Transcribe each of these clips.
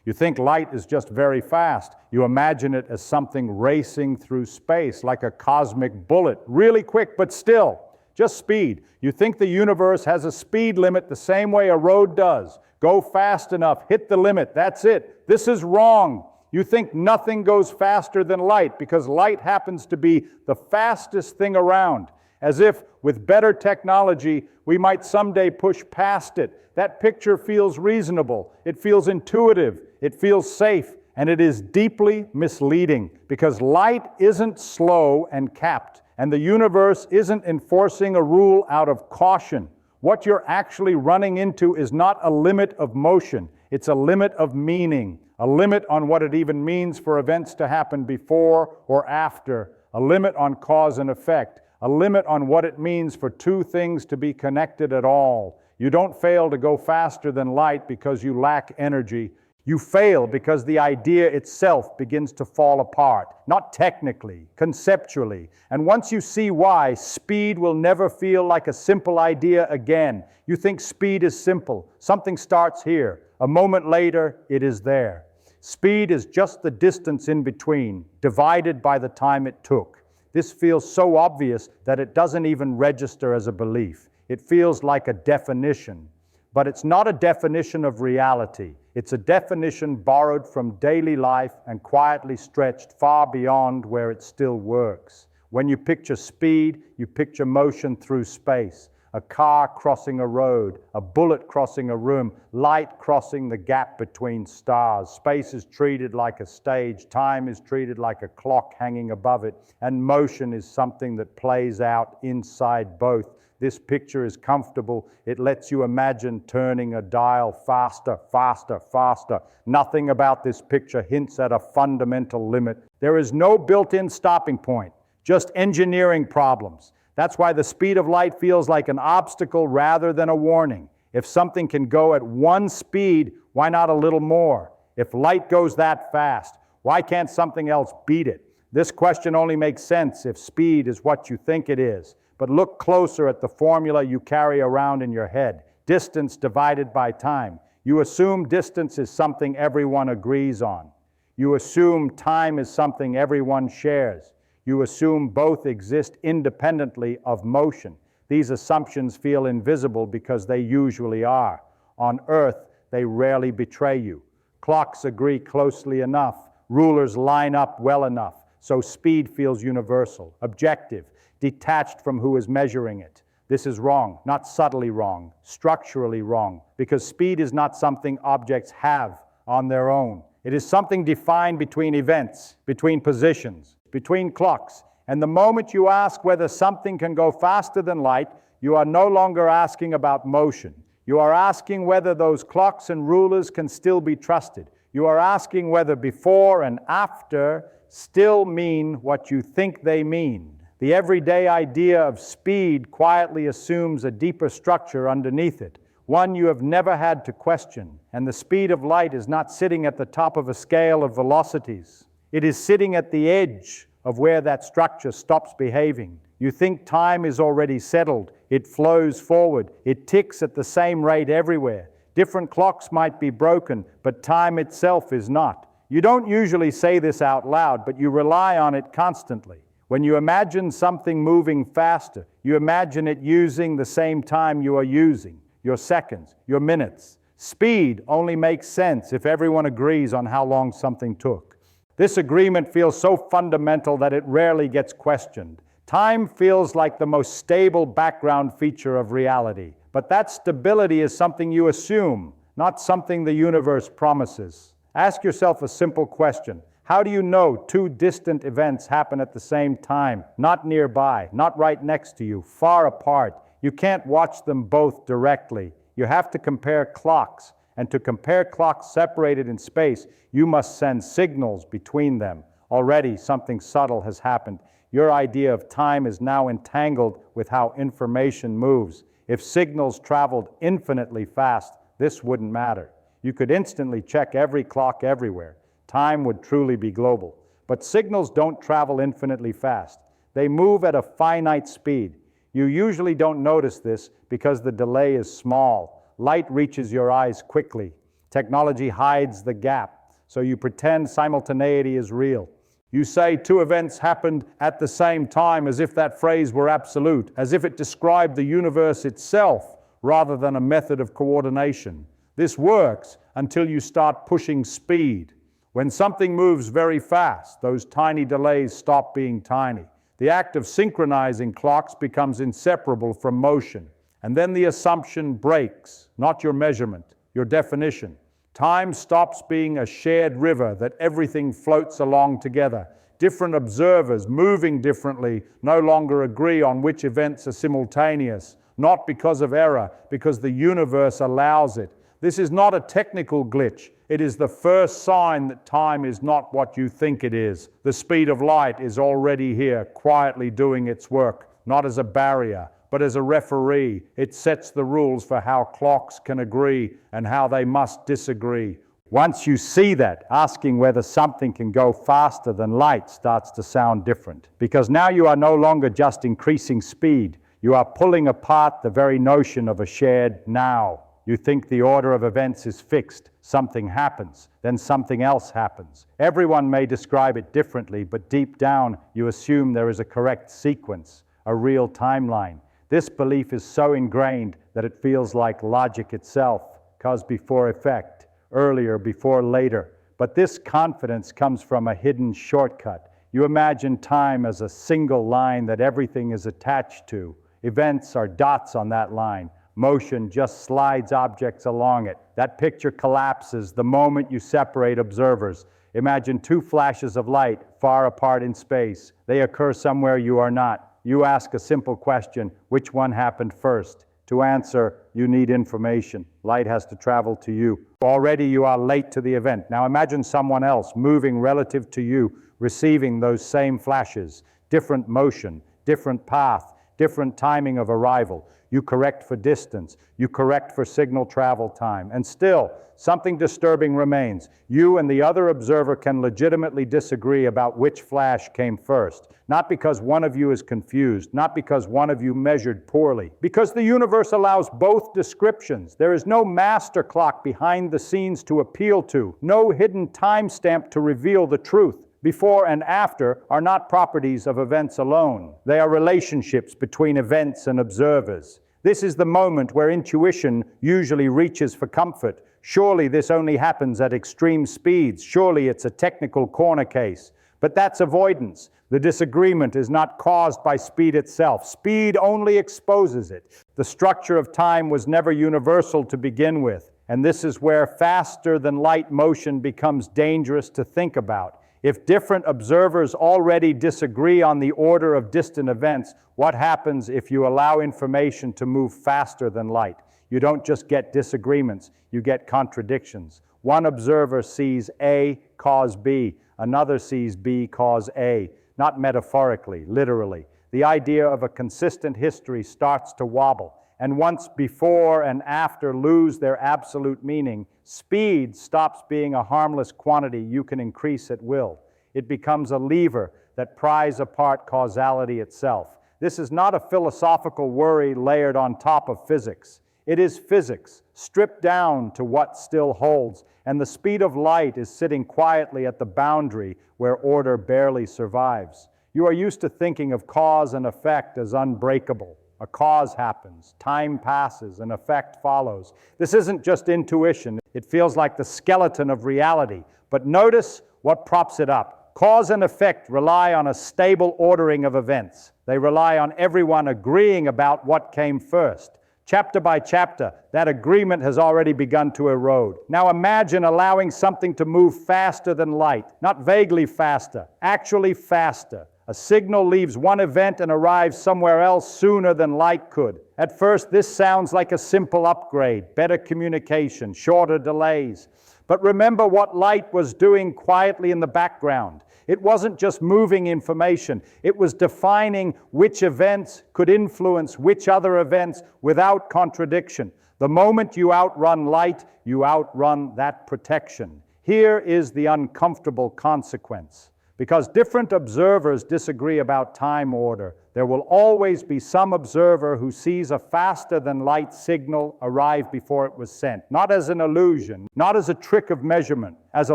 You think light is just very fast. You imagine it as something racing through space, like a cosmic bullet, really quick, but still, just speed. You think the universe has a speed limit the same way a road does. Go fast enough, hit the limit, that's it. This is wrong. You think nothing goes faster than light because light happens to be the fastest thing around, as if with better technology we might someday push past it. That picture feels reasonable, it feels intuitive, it feels safe, and it is deeply misleading because light isn't slow and capped, and the universe isn't enforcing a rule out of caution. What you're actually running into is not a limit of motion, it's a limit of meaning, a limit on what it even means for events to happen before or after, a limit on cause and effect, a limit on what it means for two things to be connected at all. You don't fail to go faster than light because you lack energy. You fail because the idea itself begins to fall apart, not technically, conceptually. And once you see why, speed will never feel like a simple idea again. You think speed is simple. Something starts here. A moment later, it is there. Speed is just the distance in between, divided by the time it took. This feels so obvious that it doesn't even register as a belief. It feels like a definition. But it's not a definition of reality. It's a definition borrowed from daily life and quietly stretched far beyond where it still works. When you picture speed, you picture motion through space. A car crossing a road, a bullet crossing a room, light crossing the gap between stars. Space is treated like a stage, time is treated like a clock hanging above it, and motion is something that plays out inside both. This picture is comfortable. It lets you imagine turning a dial faster, faster, faster. Nothing about this picture hints at a fundamental limit. There is no built-in stopping point, just engineering problems. That's why the speed of light feels like an obstacle rather than a warning. If something can go at one speed, why not a little more? If light goes that fast, why can't something else beat it? This question only makes sense if speed is what you think it is. But look closer at the formula you carry around in your head. Distance divided by time. You assume distance is something everyone agrees on. You assume time is something everyone shares. You assume both exist independently of motion. These assumptions feel invisible because they usually are. On Earth, they rarely betray you. Clocks agree closely enough. Rulers line up well enough. So speed feels universal, objective, detached from who is measuring it. This is wrong, not subtly wrong, structurally wrong, because speed is not something objects have on their own. It is something defined between events, between positions, between clocks. And the moment you ask whether something can go faster than light, you are no longer asking about motion. You are asking whether those clocks and rulers can still be trusted. You are asking whether before and after still mean what you think they mean. The everyday idea of speed quietly assumes a deeper structure underneath it, one you have never had to question. And the speed of light is not sitting at the top of a scale of velocities. It is sitting at the edge of where that structure stops behaving. You think time is already settled. It flows forward. It ticks at the same rate everywhere. Different clocks might be broken, but time itself is not. You don't usually say this out loud, but you rely on it constantly. When you imagine something moving faster, you imagine it using the same time you are using, your seconds, your minutes. Speed only makes sense if everyone agrees on how long something took. This agreement feels so fundamental that it rarely gets questioned. Time feels like the most stable background feature of reality, but that stability is something you assume, not something the universe promises. Ask yourself a simple question. How do you know two distant events happen at the same time, not nearby, not right next to you, far apart? You can't watch them both directly. You have to compare clocks, and to compare clocks separated in space, you must send signals between them. Already something subtle has happened. Your idea of time is now entangled with how information moves. If signals traveled infinitely fast, this wouldn't matter. You could instantly check every clock everywhere. Time would truly be global. But signals don't travel infinitely fast. They move at a finite speed. You usually don't notice this because the delay is small. Light reaches your eyes quickly. Technology hides the gap, so you pretend simultaneity is real. You say two events happened at the same time as if that phrase were absolute, as if it described the universe itself rather than a method of coordination. This works until you start pushing speed. When something moves very fast, those tiny delays stop being tiny. The act of synchronizing clocks becomes inseparable from motion. And then the assumption breaks, not your measurement, your definition. Time stops being a shared river that everything floats along together. Different observers, moving differently, no longer agree on which events are simultaneous, not because of error, because the universe allows it. This is not a technical glitch. It is the first sign that time is not what you think it is. The speed of light is already here, quietly doing its work, not as a barrier, but as a referee. It sets the rules for how clocks can agree and how they must disagree. Once you see that, asking whether something can go faster than light starts to sound different. Because now you are no longer just increasing speed. You are pulling apart the very notion of a shared now. You think the order of events is fixed. Something happens, then something else happens. Everyone may describe it differently, but deep down you assume there is a correct sequence, a real timeline. This belief is so ingrained that it feels like logic itself, cause before effect, earlier before later. But this confidence comes from a hidden shortcut. You imagine time as a single line that everything is attached to. Events are dots on that line. Motion just slides objects along it. That picture collapses the moment you separate observers. Imagine two flashes of light far apart in space. They occur somewhere you are not. You ask a simple question, which one happened first? To answer, you need information. Light has to travel to you. Already you are late to the event. Now imagine someone else moving relative to you, receiving those same flashes. Different motion, different path, different timing of arrival. You correct for distance. You correct for signal travel time. And still, something disturbing remains. You and the other observer can legitimately disagree about which flash came first. Not because one of you is confused, not because one of you measured poorly. Because the universe allows both descriptions. There is no master clock behind the scenes to appeal to, no hidden timestamp to reveal the truth. Before and after are not properties of events alone. They are relationships between events and observers. This is the moment where intuition usually reaches for comfort. Surely this only happens at extreme speeds. Surely it's a technical corner case. But that's avoidance. The disagreement is not caused by speed itself. Speed only exposes it. The structure of time was never universal to begin with. And this is where faster than light motion becomes dangerous to think about. If different observers already disagree on the order of distant events, what happens if you allow information to move faster than light? You don't just get disagreements, you get contradictions. One observer sees A cause B, another sees B cause A, not metaphorically, literally. The idea of a consistent history starts to wobble. And once before and after lose their absolute meaning, speed stops being a harmless quantity you can increase at will. It becomes a lever that pries apart causality itself. This is not a philosophical worry layered on top of physics. It is physics, stripped down to what still holds, and the speed of light is sitting quietly at the boundary where order barely survives. You are used to thinking of cause and effect as unbreakable. A cause happens, time passes, an effect follows. This isn't just intuition. It feels like the skeleton of reality. But notice what props it up. Cause and effect rely on a stable ordering of events. They rely on everyone agreeing about what came first. Chapter by chapter, that agreement has already begun to erode. Now imagine allowing something to move faster than light. Not vaguely faster, actually faster. A signal leaves one event and arrives somewhere else sooner than light could. At first, this sounds like a simple upgrade, better communication, shorter delays. But remember what light was doing quietly in the background. It wasn't just moving information. It was defining which events could influence which other events without contradiction. The moment you outrun light, you outrun that protection. Here is the uncomfortable consequence. Because different observers disagree about time order, there will always be some observer who sees a faster-than-light signal arrive before it was sent, not as an illusion, not as a trick of measurement, as a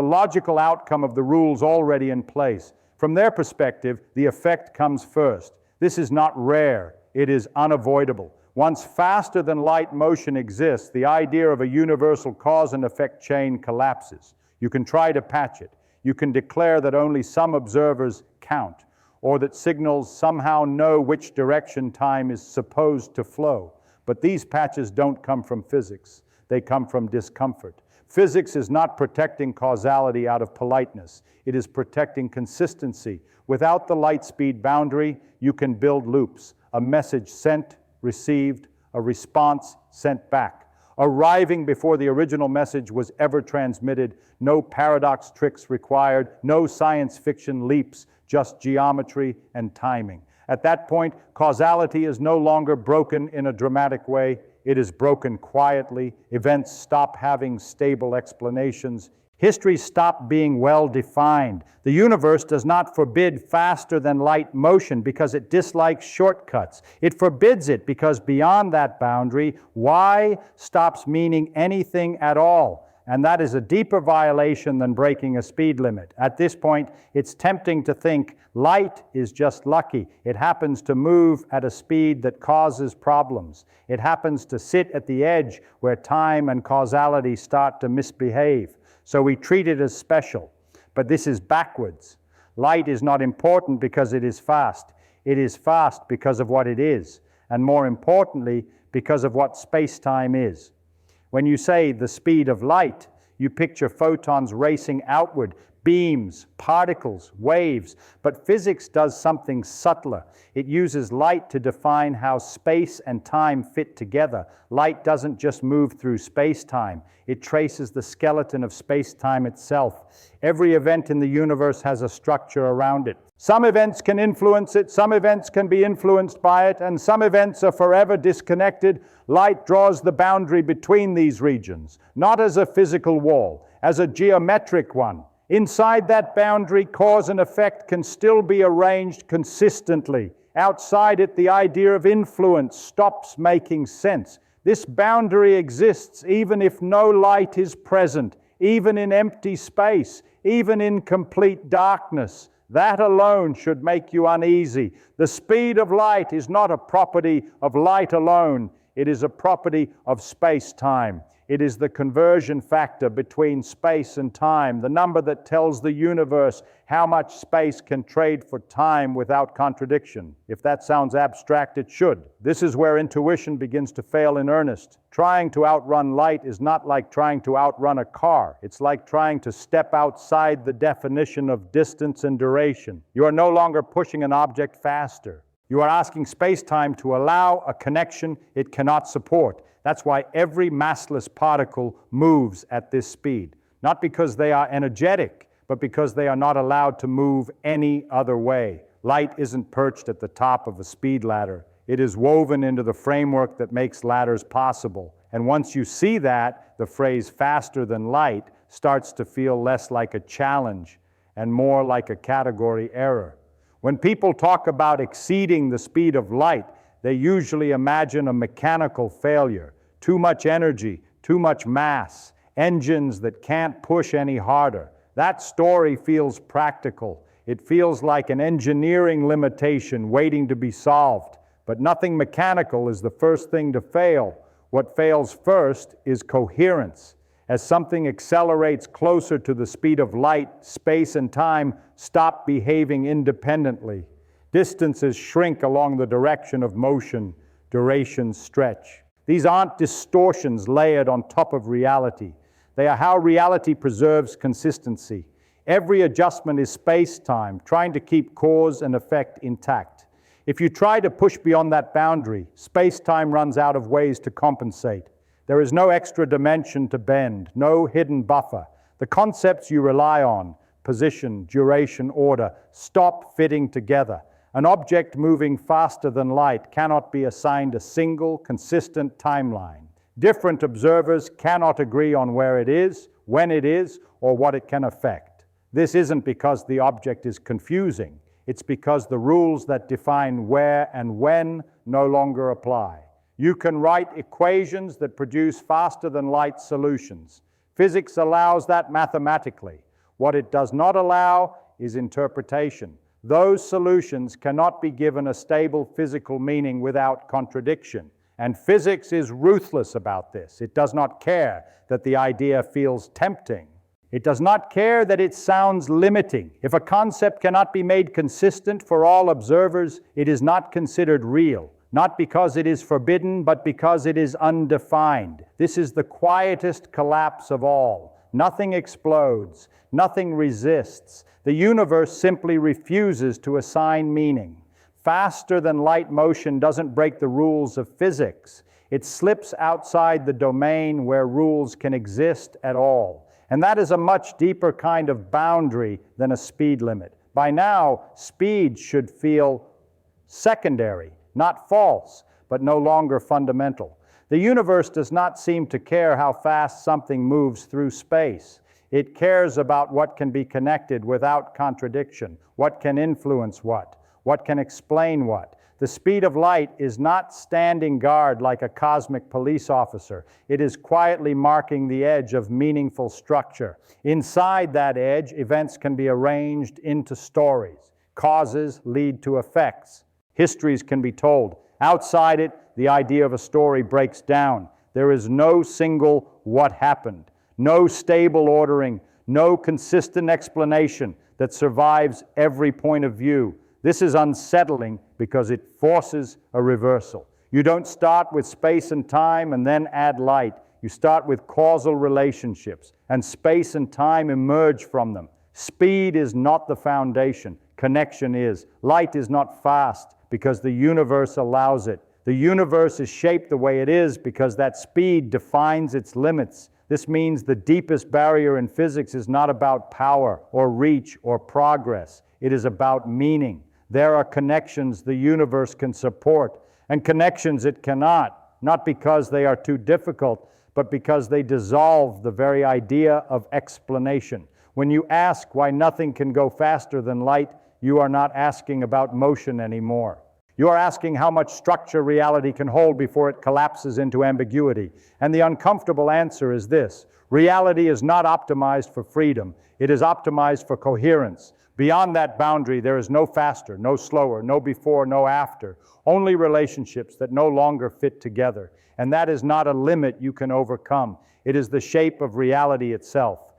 logical outcome of the rules already in place. From their perspective, the effect comes first. This is not rare, it is unavoidable. Once faster-than-light motion exists, the idea of a universal cause and effect chain collapses. You can try to patch it. You can declare that only some observers count, or that signals somehow know which direction time is supposed to flow. But these patches don't come from physics. They come from discomfort. Physics is not protecting causality out of politeness. It is protecting consistency. Without the light speed boundary, you can build loops. A message sent, received, a response sent back. Arriving before the original message was ever transmitted, no paradox tricks required, no science fiction leaps, just geometry and timing. At that point, causality is no longer broken in a dramatic way. It is broken quietly. Events stop having stable explanations. History stopped being well-defined. The universe does not forbid faster-than-light motion because it dislikes shortcuts. It forbids it because beyond that boundary, y stops meaning anything at all. And that is a deeper violation than breaking a speed limit. At this point, it's tempting to think light is just lucky. It happens to move at a speed that causes problems. It happens to sit at the edge where time and causality start to misbehave. So we treat it as special. But this is backwards. Light is not important because it is fast. It is fast because of what it is, and more importantly, because of what space-time is. When you say the speed of light, you picture photons racing outward, beams, particles, waves, but physics does something subtler. It uses light to define how space and time fit together. Light doesn't just move through space-time. It traces the skeleton of space-time itself. Every event in the universe has a structure around it. Some events can influence it, some events can be influenced by it, and some events are forever disconnected. Light draws the boundary between these regions, not as a physical wall, as a geometric one. Inside that boundary, cause and effect can still be arranged consistently. Outside it, the idea of influence stops making sense. This boundary exists even if no light is present, even in empty space, even in complete darkness. That alone should make you uneasy. The speed of light is not a property of light alone. It is a property of space-time. It is the conversion factor between space and time, the number that tells the universe how much space can trade for time without contradiction. If that sounds abstract, it should. This is where intuition begins to fail in earnest. Trying to outrun light is not like trying to outrun a car. It's like trying to step outside the definition of distance and duration. You are no longer pushing an object faster. You are asking space-time to allow a connection it cannot support. That's why every massless particle moves at this speed. Not because they are energetic, but because they are not allowed to move any other way. Light isn't perched at the top of a speed ladder. It is woven into the framework that makes ladders possible. And once you see that, the phrase faster than light starts to feel less like a challenge and more like a category error. When people talk about exceeding the speed of light, they usually imagine a mechanical failure, too much energy, too much mass, engines that can't push any harder. That story feels practical. It feels like an engineering limitation waiting to be solved. But nothing mechanical is the first thing to fail. What fails first is coherence. As something accelerates closer to the speed of light, space and time stop behaving independently. Distances shrink along the direction of motion, durations stretch. These aren't distortions layered on top of reality. They are how reality preserves consistency. Every adjustment is space-time, trying to keep cause and effect intact. If you try to push beyond that boundary, space-time runs out of ways to compensate. There is no extra dimension to bend, no hidden buffer. The concepts you rely on, position, duration, order, stop fitting together. An object moving faster than light cannot be assigned a single, consistent timeline. Different observers cannot agree on where it is, when it is, or what it can affect. This isn't because the object is confusing. It's because the rules that define where and when no longer apply. You can write equations that produce faster-than-light solutions. Physics allows that mathematically. What it does not allow is interpretation. Those solutions cannot be given a stable physical meaning without contradiction. And physics is ruthless about this. It does not care that the idea feels tempting. It does not care that it sounds limiting. If a concept cannot be made consistent for all observers, it is not considered real. Not because it is forbidden, but because it is undefined. This is the quietest collapse of all. Nothing explodes. Nothing resists. The universe simply refuses to assign meaning. Faster than light motion doesn't break the rules of physics. It slips outside the domain where rules can exist at all. And that is a much deeper kind of boundary than a speed limit. By now, speed should feel secondary, not false, but no longer fundamental. The universe does not seem to care how fast something moves through space. It cares about what can be connected without contradiction, what can influence what can explain what. The speed of light is not standing guard like a cosmic police officer. It is quietly marking the edge of meaningful structure. Inside that edge, events can be arranged into stories. Causes lead to effects. Histories can be told. Outside it, the idea of a story breaks down. There is no single what happened, no stable ordering, no consistent explanation that survives every point of view. This is unsettling because it forces a reversal. You don't start with space and time and then add light. You start with causal relationships, and space and time emerge from them. Speed is not the foundation. Connection is. Light is not fast because the universe allows it. The universe is shaped the way it is because that speed defines its limits. This means the deepest barrier in physics is not about power or reach or progress. It is about meaning. There are connections the universe can support and connections it cannot, not because they are too difficult, but because they dissolve the very idea of explanation. When you ask why nothing can go faster than light, you are not asking about motion anymore. You are asking how much structure reality can hold before it collapses into ambiguity. And the uncomfortable answer is this: reality is not optimized for freedom. It is optimized for coherence. Beyond that boundary, there is no faster, no slower, no before, no after. Only relationships that no longer fit together. And that is not a limit you can overcome. It is the shape of reality itself.